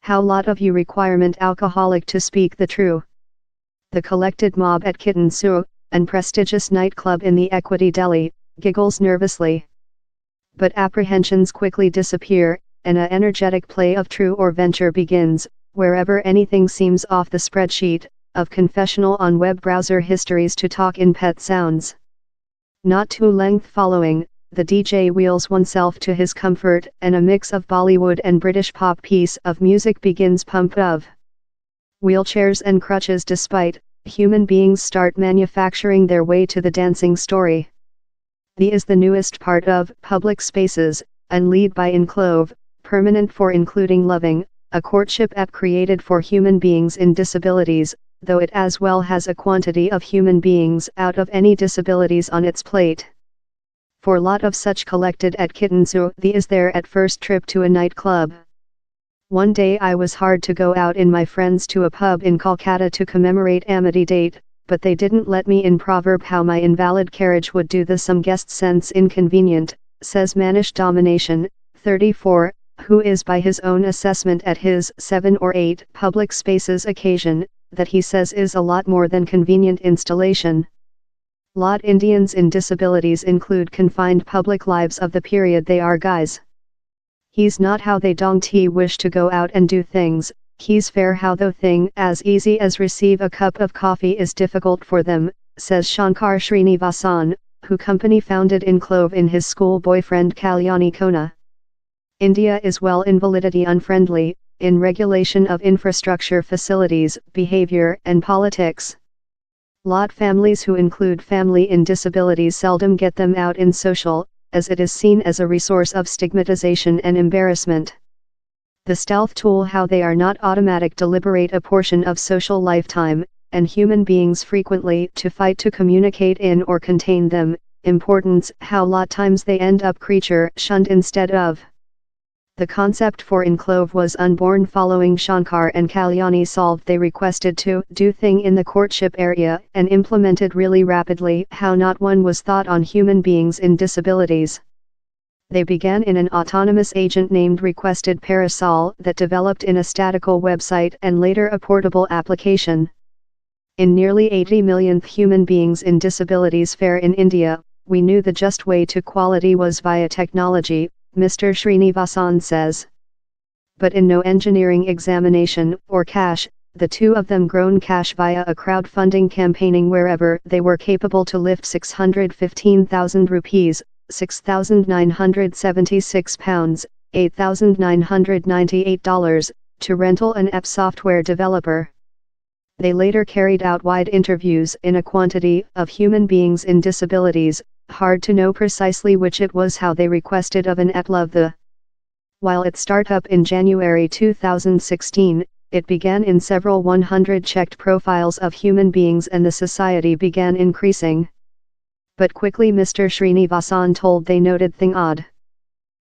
How lot of you requirement alcoholic to speak the true. The collected mob at Kitten Su, an prestigious nightclub in the Equity Delhi, giggles nervously. But apprehensions quickly disappear, and a energetic play of true or venture begins, wherever anything seems off the spreadsheet, of confessional on web browser histories to talk in pet sounds. Not too length following, the DJ wheels oneself to his comfort, and a mix of Bollywood and British pop piece of music begins pump of wheelchairs and crutches despite, human beings start manufacturing their way to the dancing story. The is the newest part of public spaces, and lead by Incapable, permanent for including loving, a courtship app created for human beings in disabilities, though it as well has a quantity of human beings out of any disabilities on its plate. For lot of such collected at Kitten Su, the is their at first trip to a nightclub. One day I was hard to go out in my friends to a pub in Kolkata to commemorate Amity date, but they didn't let me in. Proverb how my invalid carriage would do the some guest sense inconvenient, says Manish Domination, 34, who is by his own assessment at his 7 or 8 public spaces occasion, that he says is a lot more than convenient installation. Lot Indians in disabilities include confined public lives of the period they are guys. He's not how they don't wish to go out and do things, he's fair how though thing as easy as receive a cup of coffee is difficult for them, says Shankar Srinivasan, who company founded Incapable in his school boyfriend Kalyani Kona. India is well invalidity unfriendly, in regulation of infrastructure facilities, behavior and politics. Lot families who include family in disabilities seldom get them out in social, as it is seen as a resource of stigmatization and embarrassment. The stealth tool how they are not automatic deliberate a portion of social lifetime, and human beings frequently to fight to communicate in or contain them, importance how lot times they end up creature shunned instead of. The concept for Incapable was unborn following Shankar and Kalyani solved they requested to do thing in the courtship area and implemented really rapidly how not one was thought on human beings in disabilities. They began in an autonomous agent named Requested Parasol that developed in a statical website and later a portable application. In nearly 80 millionth human beings in disabilities fair in India, we knew the just way to quality was via technology, Mr. Srinivasan says. But in no engineering examination or cash, the two of them grown cash via a crowdfunding campaigning wherever they were capable to lift 615,000 rupees, £6,976, $8,998, to rental an app software developer. They later carried out wide interviews in a quantity of human beings in disabilities, hard to know precisely which it was how they requested of an app love the. While its startup in January 2016, it began in several 100 checked profiles of human beings and the society began increasing. But quickly Mr. Srinivasan told they noted thing odd.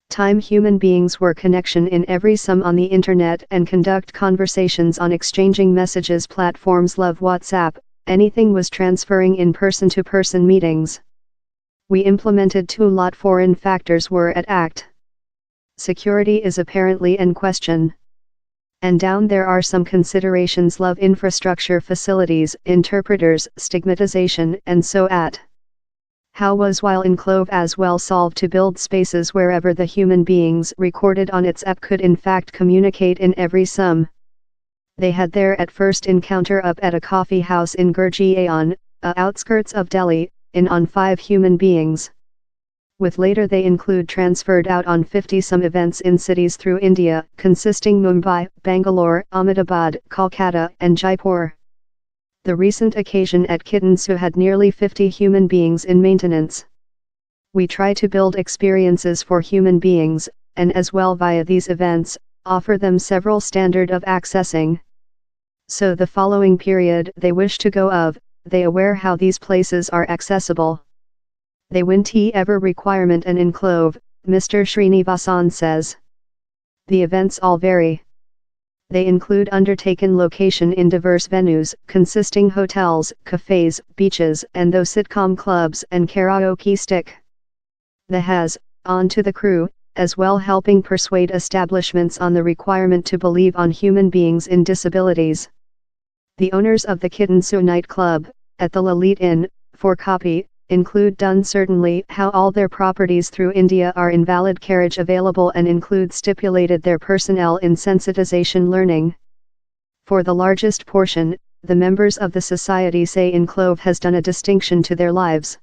Time human beings were connection in every some on the internet and conduct conversations on exchanging messages platforms love WhatsApp, anything was transferring in person-to-person meetings. We implemented two lot foreign factors were at act. Security is apparently in question. And down there are some considerations love infrastructure facilities, interpreters, stigmatization and so at. How was while Incapable as well solved to build spaces wherever the human beings recorded on its app could in fact communicate in every some. They had their at first encounter up at a coffee house in Gurgaon, outskirts of Delhi, in on 5 human beings. With later they include transferred out on 50 some events in cities through India, consisting Mumbai, Bangalore, Ahmedabad, Kolkata and Jaipur. The recent occasion at Kitten Su had nearly 50 human beings in maintenance. We try to build experiences for human beings, and as well via these events, offer them several standard of accessing. So the following period they wish to go of, they aware how these places are accessible. They win ever requirement and Incapable, Mr. Srinivasan says. The events all vary. They include undertaken location in diverse venues, consisting hotels, cafes, beaches and those sitcom clubs and karaoke stick. The has, on to the crew, as well helping persuade establishments on the requirement to believe on human beings in disabilities. The owners of the Kitten Su nightclub, at the Lalit Inn, for copy, include done certainly how all their properties through India are in valid carriage available and include stipulated their personnel in sensitization learning. For the largest portion, the members of the society say Incapable has done a distinction to their lives.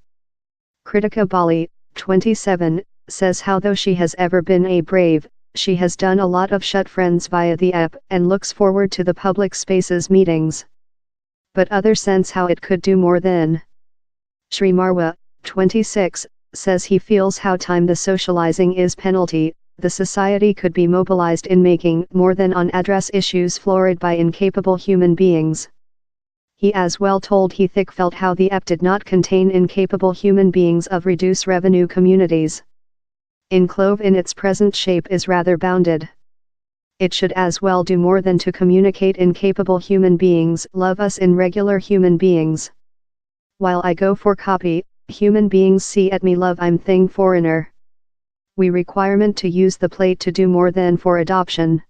Kritika Bali, 27, says how though she has ever been a brave, she has done a lot of shut friends via the app and looks forward to the public spaces meetings. But others sense how it could do more than. Sri Marwa, 26, says he feels how time the socializing is penalty, the society could be mobilized in making more than on address issues floored by incapable human beings. He as well told he thick felt how the app did not contain incapable human beings of reduce revenue communities. Incapable in its present shape is rather bounded. It should as well do more than to communicate incapable human beings love us in regular human beings. While I go for copy, human beings see at me love I'm thing foreigner. We requirement to use the plate to do more than for adoption.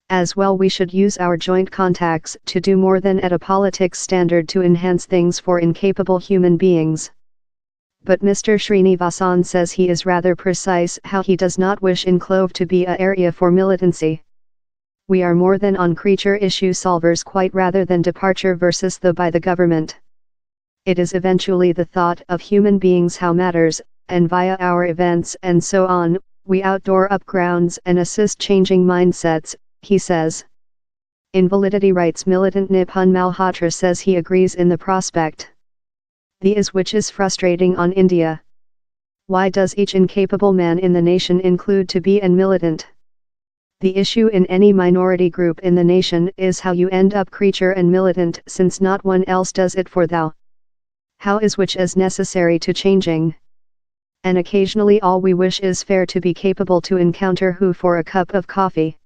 As well we should use our joint contacts to do more than at a politics standard to enhance things for incapable human beings. But Mr. Srinivasan says he is rather precise how he does not wish Incapable to be a area for militancy. We are more than on creature issue solvers quite rather than departure versus the by the government. It is eventually the thought of human beings how matters, and via our events and so on, we outdoor up grounds and assist changing mindsets, he says. Invalidity rights militant Nipun Malhotra says he agrees in the prospect. The is which is frustrating on India. Why does each incapable man in the nation include to be an militant? The issue in any minority group in the nation is how you end up creature and militant since not one else does it for thou. How is which as necessary to changing? And occasionally all we wish is fair to be capable to encounter who for a cup of coffee.